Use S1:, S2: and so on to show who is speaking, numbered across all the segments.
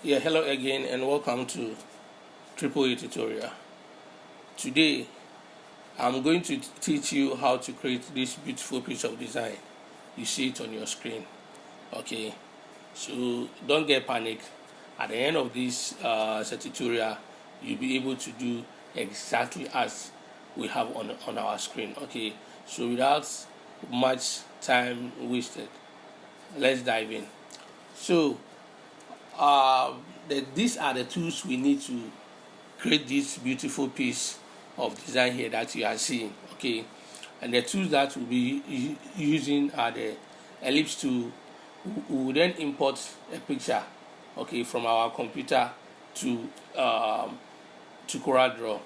S1: Yeah, hello again and welcome to Triple A Tutorial. Today I'm going to teach you how to create this beautiful piece of design. You see it on your screen. Okay, so don't get panic. At the end of this tutorial, you'll be able to do exactly as we have on our screen. Okay, so without much time wasted, let's dive in. So these are the tools we need to create this beautiful piece of design here that you are seeing. Okay, and the tools that we'll be using are the ellipse tool. We will then import a picture, okay, from our computer to CorelDRAW.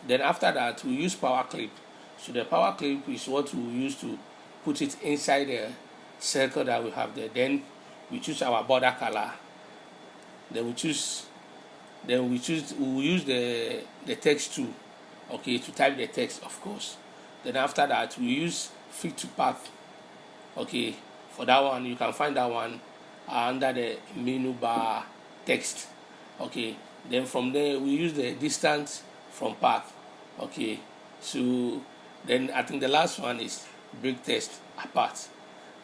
S1: Then after that we use power clip. So the power clip is what we will use to put it inside the circle that we have there. Then we choose our border color. Then we will use the text tool, okay, to type the text, of course. Then after that we use fit to path. Okay, for that one you can find that one under the menu bar text. Okay, then from there we use the distance from path. Okay, so then I think the last one is break text apart.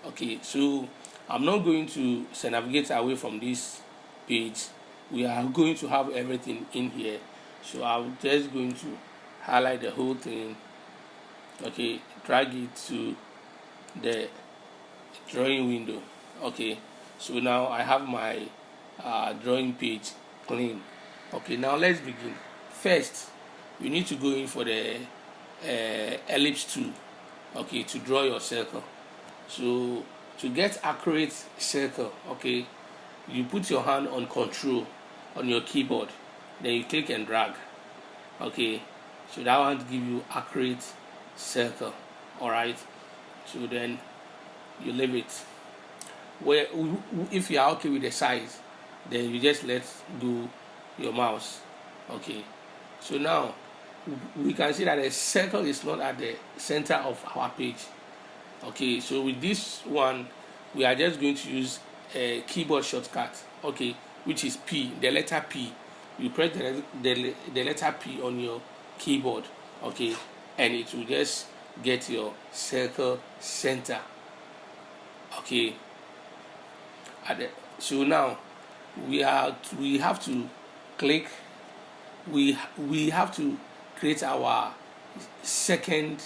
S1: Okay, so I'm not going to navigate away from this page. We are going to have everything in here, so I'm just going to highlight the whole thing. Okay, drag it to the drawing window. Okay, so now I have my drawing page clean. Okay, now let's begin. First you need to go in for the ellipse tool, okay, to draw your circle. So to get accurate circle, okay, you put your hand on control on your keyboard, then you click and drag. Okay, so that one to give you accurate circle. All right, so then you leave it where, if you are okay with the size, then you just let go your mouse. Okay, so now we can see that the circle is not at the center of our page. Okay, so with this one we are just going to use a keyboard shortcut, okay, which is P, the letter P. You press the letter P on your keyboard, okay, and it will just get your circle center. Okay, so now we have to click. We have to create our second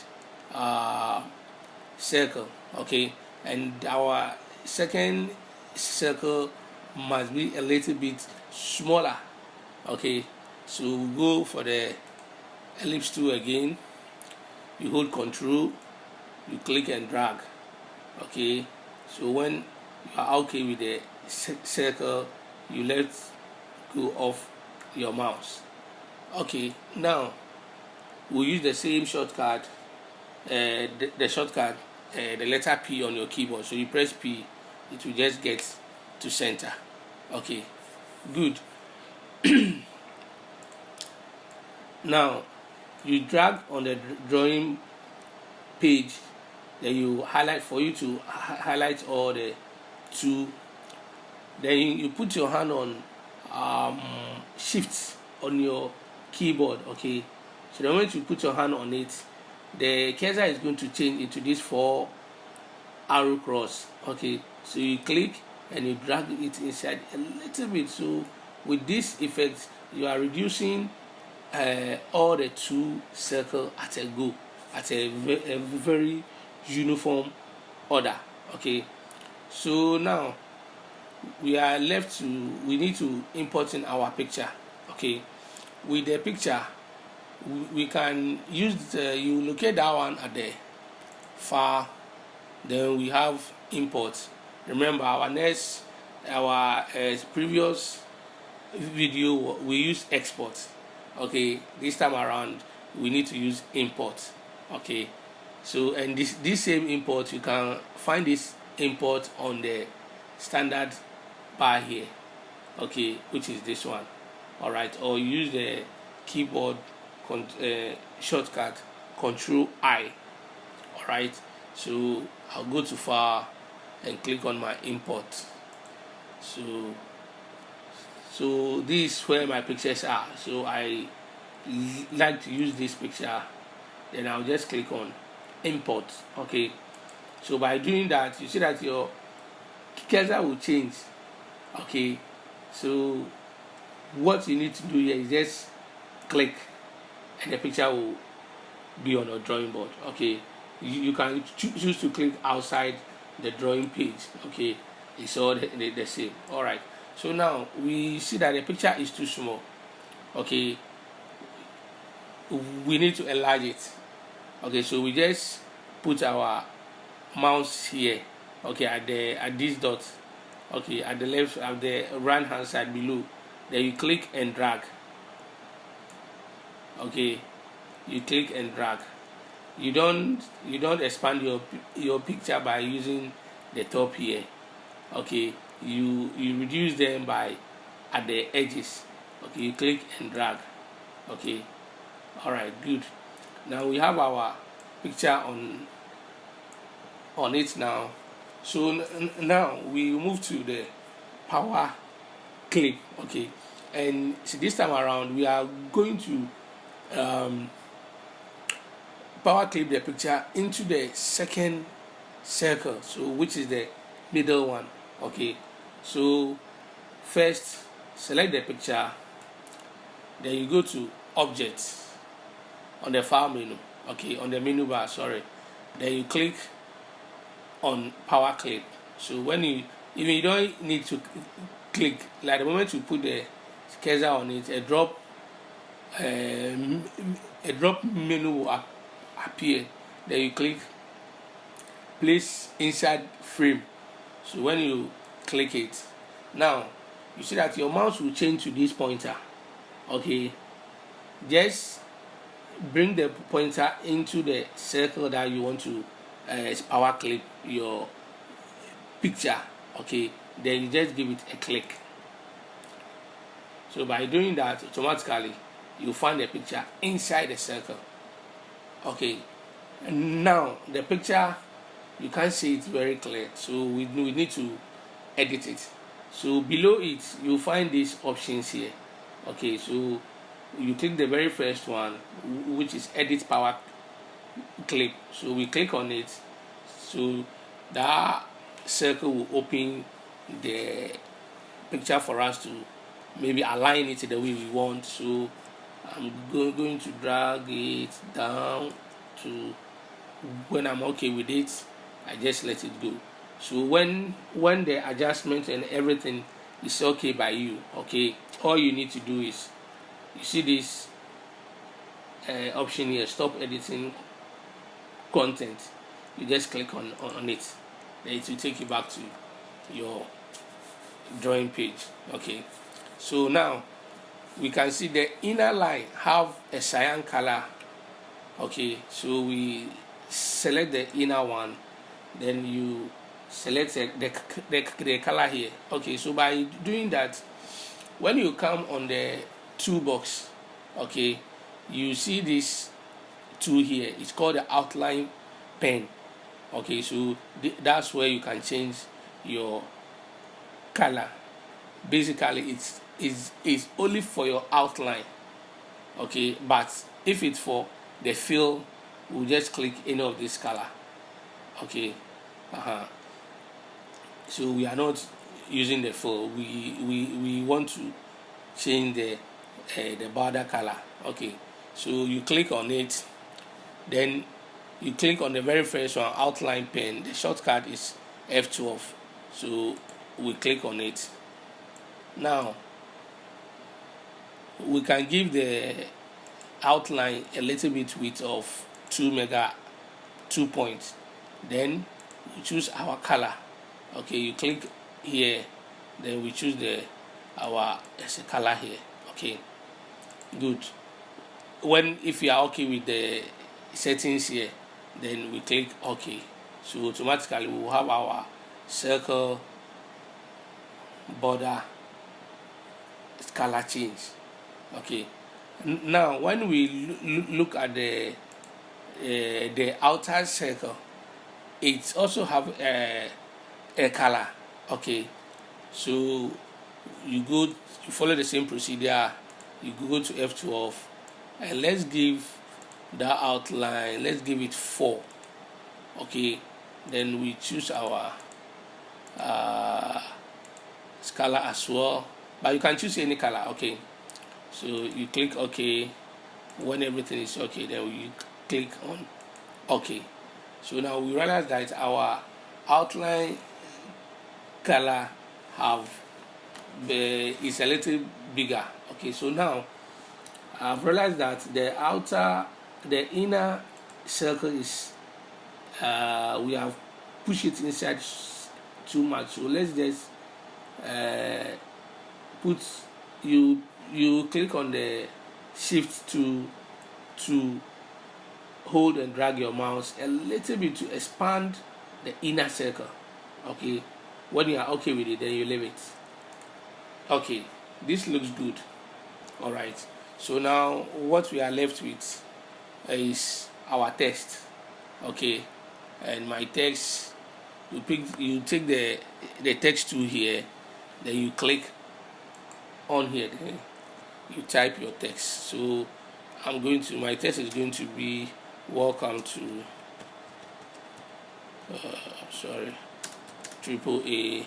S1: circle, okay, and our second circle must be a little bit smaller. Okay, so we'll go for the ellipse tool again. You hold control, you click and drag. Okay, so when you are okay with the circle, you let go of your mouse. Okay, now we'll use the same shortcut, the shortcut, the letter P on your keyboard. So you press P, it will just get to center. Okay, good. Now you drag on the drawing page, then you highlight, for you to highlight all the two. Then you put your hand on shift on your keyboard. Okay, so the moment you put your hand on it, the cursor is going to change into this 4 arrow cross. Okay, so you click and you drag it inside a little bit. So with this effect you are reducing all the 2 circles at a go, at a very uniform order. Okay, so now we need to import in our picture. Okay, with the picture we can use you locate that one at the far, then we have import. Remember our previous video we use export. Okay, this time around we need to use import. Okay, so and this same import, you can find this import on the standard bar here, okay, which is this one. All right, or use the keyboard shortcut Control I. All right, so I'll go to far and click on my import. So So this is where my pictures are. So I like to use this picture. Then I'll just click on import. Okay, so by doing that, you see that your cursor will change. Okay, so what you need to do here is just click and the picture will be on your drawing board. Okay, you can choose to click outside the drawing page. Okay, it's all the same. All right, so now we see that the picture is too small. Okay, we need to enlarge it. Okay, so we just put our mouse here. Okay, at this dot. Okay, at the left, at the right hand side below, then you click and drag. Okay, you click and drag. You don't expand your picture by using the top here. Okay, you reduce them by at the edges. Okay, you click and drag. Okay, all right, good. Now we have our picture on it now. So now we move to the power clip. Okay, and so this time around we are going to power clip the picture into the second circle, so which is the middle one. Okay, so first select the picture, then you go to objects on the file menu. Okay, on the menu bar, sorry, then you click on power clip. So when you don't need to click, like the moment you put the cursor on it, a drop menu will appear. Then you click place inside frame. So when you click it, now you see that your mouse will change to this pointer. Okay, just bring the pointer into the circle that you want to power clip your picture. Okay, then you just give it a click. So by doing that, automatically you find the picture inside the circle. Okay, and now the picture, you can't see it very clear, so we need to edit it. So below it you'll find these options here. Okay, so you click the very first one, which is edit power clip. So we click on it, so that circle will open the picture for us to maybe align it the way we want. So I'm going to drag it down to when I'm okay with it, I just let it go. So when the adjustment and everything is okay by you, okay, all you need to do is, you see this option here, stop editing content. You just click on it, then it will take you back to your drawing page. Okay, so now we can see the inner line have a cyan color. Okay, so we select the inner one, then you select the color here. Okay, so by doing that, when you come on the toolbox, okay, you see this tool here, it's called the outline pen. Okay, so that's where you can change your color. Basically it's only for your outline. Okay, but if it's for the fill, we'll just click any of this color. Okay, so we are not using the fill, we want to change the border color. Okay, so you click on it, then you click on the very first one, outline pen. The shortcut is F12, so we click on it. Now we can give the outline a little bit width of 2 points. Then we choose our color. Okay, you click here, then we choose our color here. Okay, good. If you are okay with the settings here, then we click OK. So automatically we will have our circle border color change. Okay, now when we look at the outer circle, it also have a color. Okay, so you follow the same procedure. You go to F12, and let's give that outline, let's give it 4. Okay, then we choose our color as well, but you can choose any color. Okay, so you click OK. When everything is okay, then you click on OK. So now we realize that our outline color is a little bigger. Okay, so now I've realized that the inner circle is we have pushed it inside too much. So let's just you click on the shift to hold and drag your mouse a little bit to expand the inner circle. Okay, when you are okay with it, then you leave it. Okay, this looks good. All right, so now what we are left with is our text. Okay, and my text, you take the text tool here, then you click on here, then you type your text. So my text is going to be welcome to Triple A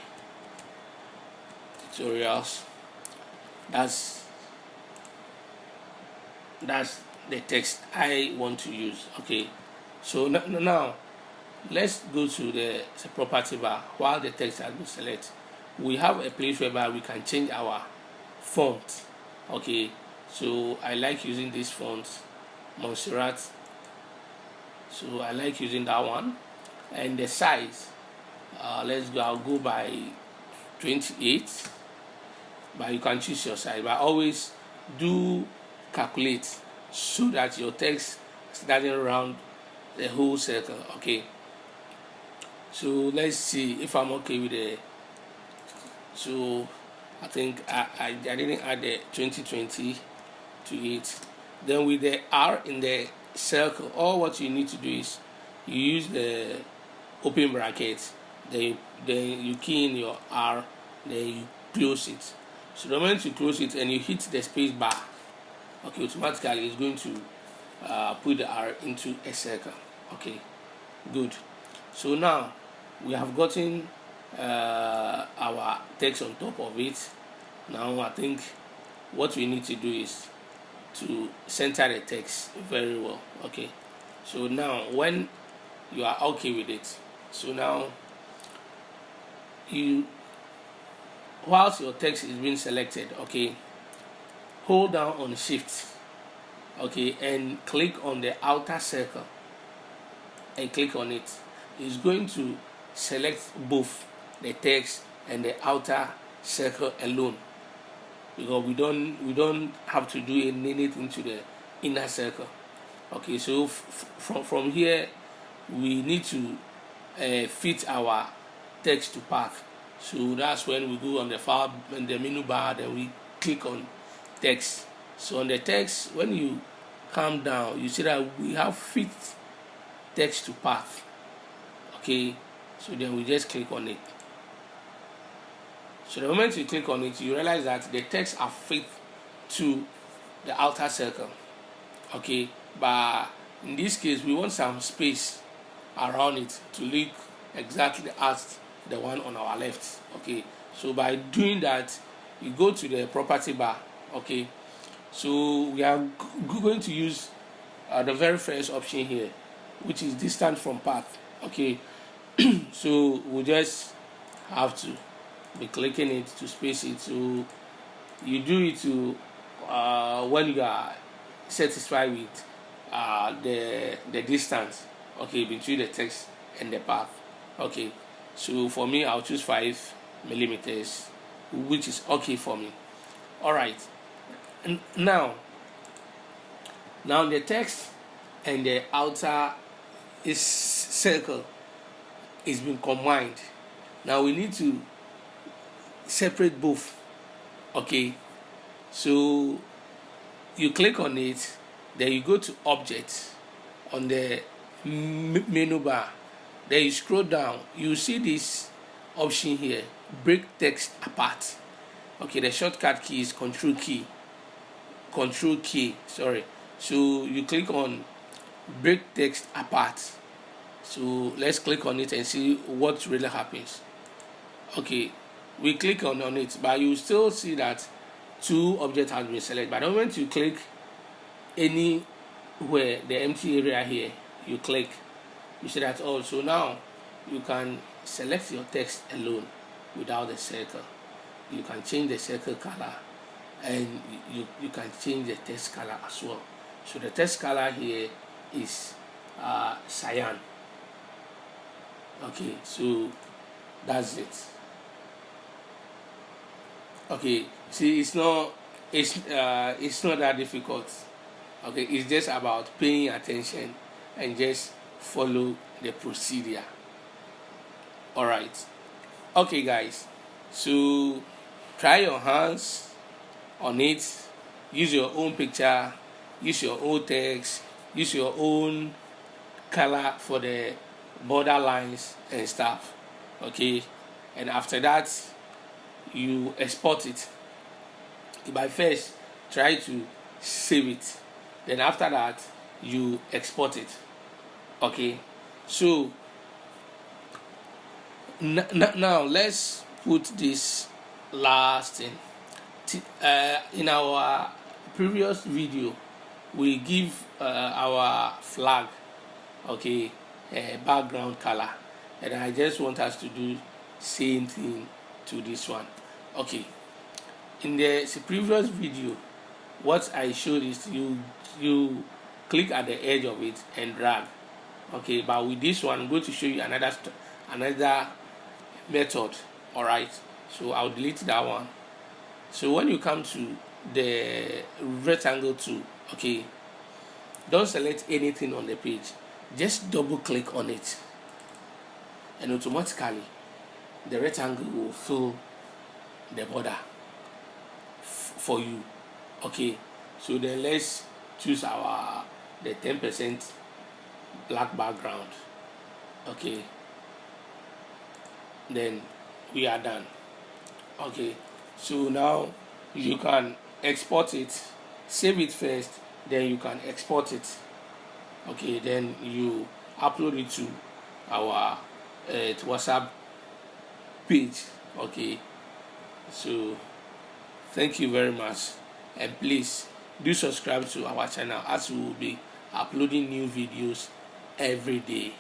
S1: Tutorials. That's the text I want to use. Okay, so now let's go to the property bar. While the text has been selected, we have a place whereby we can change our font. Okay, so I like using this font, Montserrat. So I like using that one. And the size, I'll go by 28, but you can choose your size, but always do calculate so that your text doesn't round the whole circle. Okay, so let's see if I'm okay with it. So I think I didn't add the 2020 to it. Then with the R in the circle, all what you need to do is you use the open bracket, then you key in your R, then you close it. So the moment you close it and you hit the space bar, okay, automatically it's going to put the R into a circle. Okay, good. So now we have gotten our text on top of it. Now I think what we need to do is to center the text very well. Okay, so now when you are okay with it, so now whilst your text is being selected, okay, hold down on shift, okay, and click on the outer circle and click on it. It's going to select both the text and the outer circle alone, because we don't have to do anything to the inner circle. Okay, so from here we need to fit our text to path. So that's when we go on the file in the menu bar, then we click on text. So on the text, when you come down, you see that we have fit text to path. Okay, so then we just click on it. So the moment you click on it, you realize that the text are fit to the outer circle. Okay, but in this case we want some space around it to look exactly as the one on our left. Okay, so by doing that, you go to the property bar. Okay, so we are going to use the very first option here, which is distance from path. Okay, so we just have to be clicking it to space it. So you do it to when you are satisfied with the distance, okay, between the text and the path. Okay, so for me I'll choose 5 millimeters, which is okay for me. All right, and now the text and the outer circle is being combined. Now we need to separate both. Okay, so you click on it, then you go to object on the menu bar, then you scroll down, you see this option here, break text apart. Okay, the shortcut key is control key, sorry. So you click on break text apart. So let's click on it and see what really happens. Okay, we click on it, but you still see that two objects have been selected. But the moment you click anywhere, the empty area here, you click, you see that also now you can select your text alone without the circle. You can change the circle color, and you can change the text color as well. So the text color here is cyan. Okay, so that's it. Okay, see, it's not that difficult. Okay, it's just about paying attention and just follow the procedure. All right. Okay, guys, so try your hands on it. Use your own picture, use your own text, use your own color for the border lines and stuff. Okay, and after that you export it. But first try to save it, then after that you export it. Okay, so now let's put this last thing. In our previous video we give our flag, okay, background color, and I just want us to do same thing to this one. Okay, in the previous video what I showed is you click at the edge of it and drag. Okay, but with this one I'm going to show you another method. All right, so I'll delete that one. So when you come to the rectangle tool, okay, don't select anything on the page, just double click on it, and automatically the rectangle will fill the border for you. Okay, so then let's choose the 10% black background. Okay, then we are done. Okay, so now you can export it, save it first, then you can export it. Okay, then you upload it to our WhatsApp page. Okay, so thank you very much, and please do subscribe to our channel as we will be uploading new videos every day.